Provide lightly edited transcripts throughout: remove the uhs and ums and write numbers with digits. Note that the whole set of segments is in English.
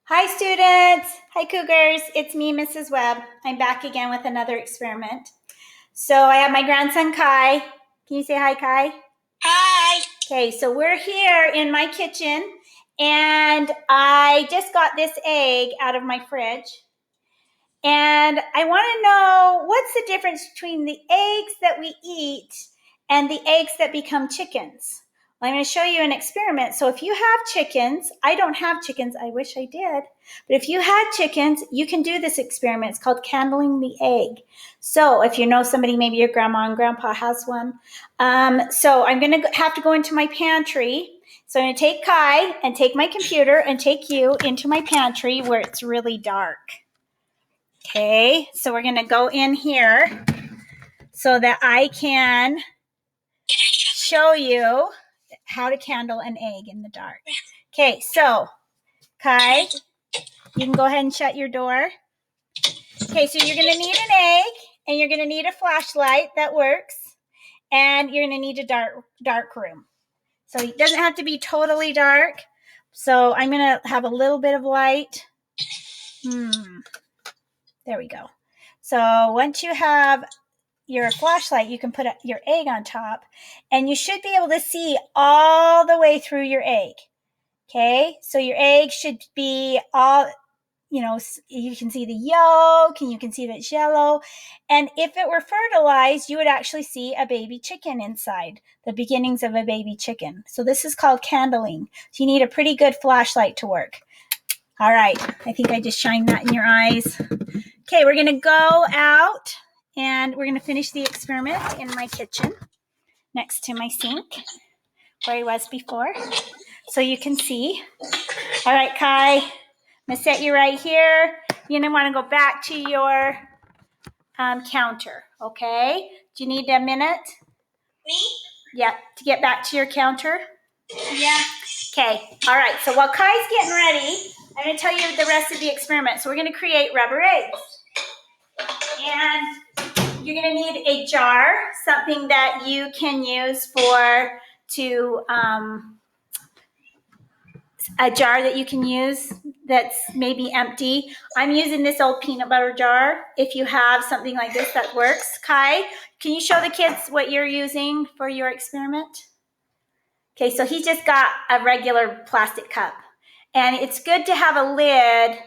Hi students, hi Cougars, it's me, Mrs. Webb. I'm back again with another experiment. So I have my grandson Kai. Can you say hi, Kai? Hi. Okay, so we're here in my kitchen and I just got this egg out of my fridge. And I want to know what's the difference between the eggs that we eat and the eggs that become chickens. Well, I'm going to show you an experiment. So if you have chickens, I don't have chickens, I wish I did, but if you had chickens, you can do this experiment. It's called candling the egg. So if you know somebody, maybe your grandma and grandpa has one. So I'm going to have to go into my pantry. So I'm going to take Kai and take my computer and take you into my pantry where it's really dark. Okay, so we're going to go in here so that I can show you how to candle an egg in the dark. Okay, so Kai, you can go ahead and shut your door. Okay, so you're going to need an egg and you're going to need a flashlight that works and you're going to need a dark room. So it doesn't have to be totally dark. So I'm going to have a little bit of light. There we go. So once you have your flashlight, you can put your egg on top and you should be able to see all the way through your egg. Okay, so your egg should be all, you can see the yolk and you can see that it's yellow. And if it were fertilized, you would actually see a baby chicken inside, the beginnings of a baby chicken. So this is called candling. So you need a pretty good flashlight to work. All right, I think I just shined that in your eyes. Okay, we're gonna go out and we're going to finish the experiment in my kitchen next to my sink where I was before so you can see. All right, Kai, I'm going to set you right here. You're going to want to go back to your counter, okay? Do you need a minute? Me? Yep, to get back to your counter? Yeah. Okay, all right, so while Kai's getting ready, I'm going to tell you the rest of the experiment. So we're going to create rubber eggs. And you're going to need a jar, something that you can use a jar that you can use that's maybe empty. I'm using this old peanut butter jar. If you have something like this that works. Kai, can you show the kids what you're using for your experiment? Okay, so he just got a regular plastic cup. And it's good to have a lid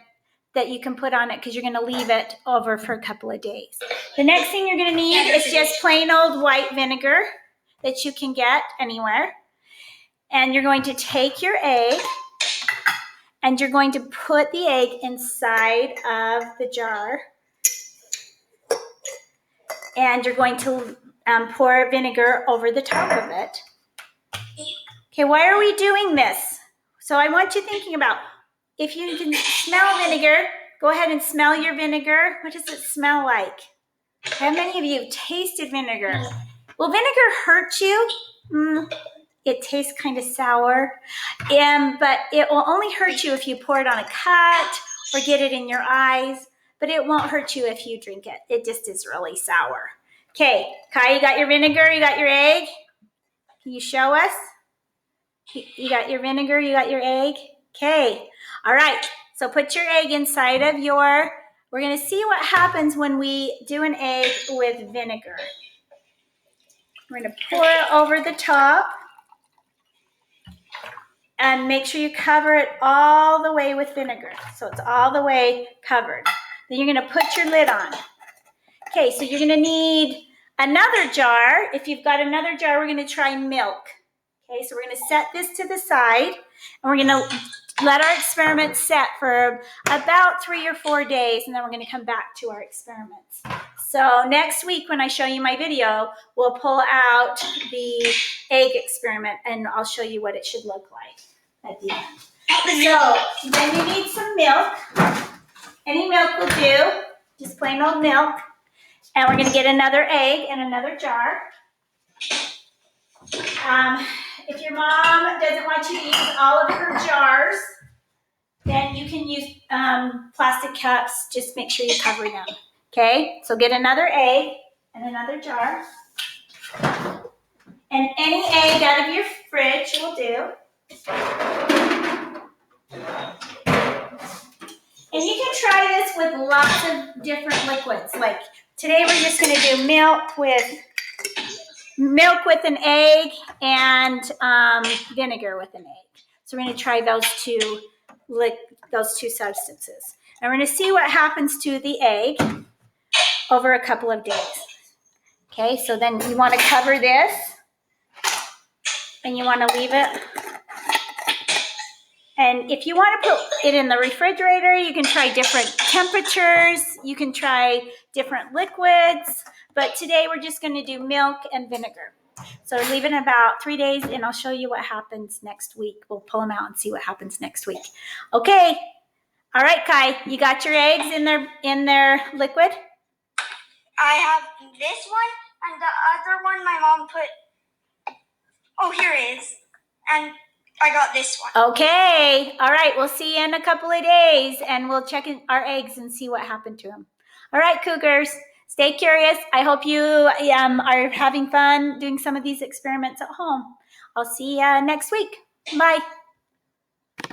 that you can put on it because you're going to leave it over for a couple of days. The next thing you're going to need is just plain old white vinegar that you can get anywhere. And you're going to take your egg and you're going to put the egg inside of the jar. And you're going to pour vinegar over the top of it. Okay, why are we doing this? So I want you thinking about, if you can smell vinegar, go ahead and smell your vinegar. What does it smell like? How many of you have tasted vinegar? Will vinegar hurt you? It tastes kind of sour, but it will only hurt you if you pour it on a cut or get it in your eyes, but it won't hurt you if you drink it. It just is really sour. Okay, Kai, you got your vinegar, you got your egg? Can you show us? You got your vinegar, you got your egg? Okay, all right, so put your egg inside of we're gonna see what happens when we do an egg with vinegar. We're gonna pour it over the top and make sure you cover it all the way with vinegar. So it's all the way covered. Then you're gonna put your lid on. Okay, so you're gonna need another jar. If you've got another jar, we're gonna try milk. Okay, so we're gonna set this to the side and we're gonna let our experiment set for about 3 or 4 days and then we're gonna come back to our experiments. So next week when I show you my video, we'll pull out the egg experiment and I'll show you what it should look like at the end. So then you need some milk. Any milk will do, just plain old milk. And we're gonna get another egg in another jar. If your mom doesn't want you to use all of her jars, then you can use plastic cups. Just make sure you cover them. Okay, so get another egg and another jar. And any egg out of your fridge will do. with lots of different liquids. Like today we're just going to do milk with an egg and vinegar with an egg. So we're going to try those two substances. And we're going to see what happens to the egg over a couple of days. Okay, so then you want to cover this and you want to leave it. And if you want to put it in the refrigerator, you can try different temperatures. You can try different liquids. But today we're just going to do milk and vinegar. So leave it about 3 days and I'll show you what happens next week. We'll pull them out and see what happens next week. Okay. All right, Kai, you got your eggs in their liquid? I have this one and the other one my mom put. Oh, here it is. And I got this one. Okay. All right. We'll see you in a couple of days and we'll check in our eggs and see what happened to them. All right, Cougars. Stay curious. I hope you are having fun doing some of these experiments at home. I'll see you next week. Bye.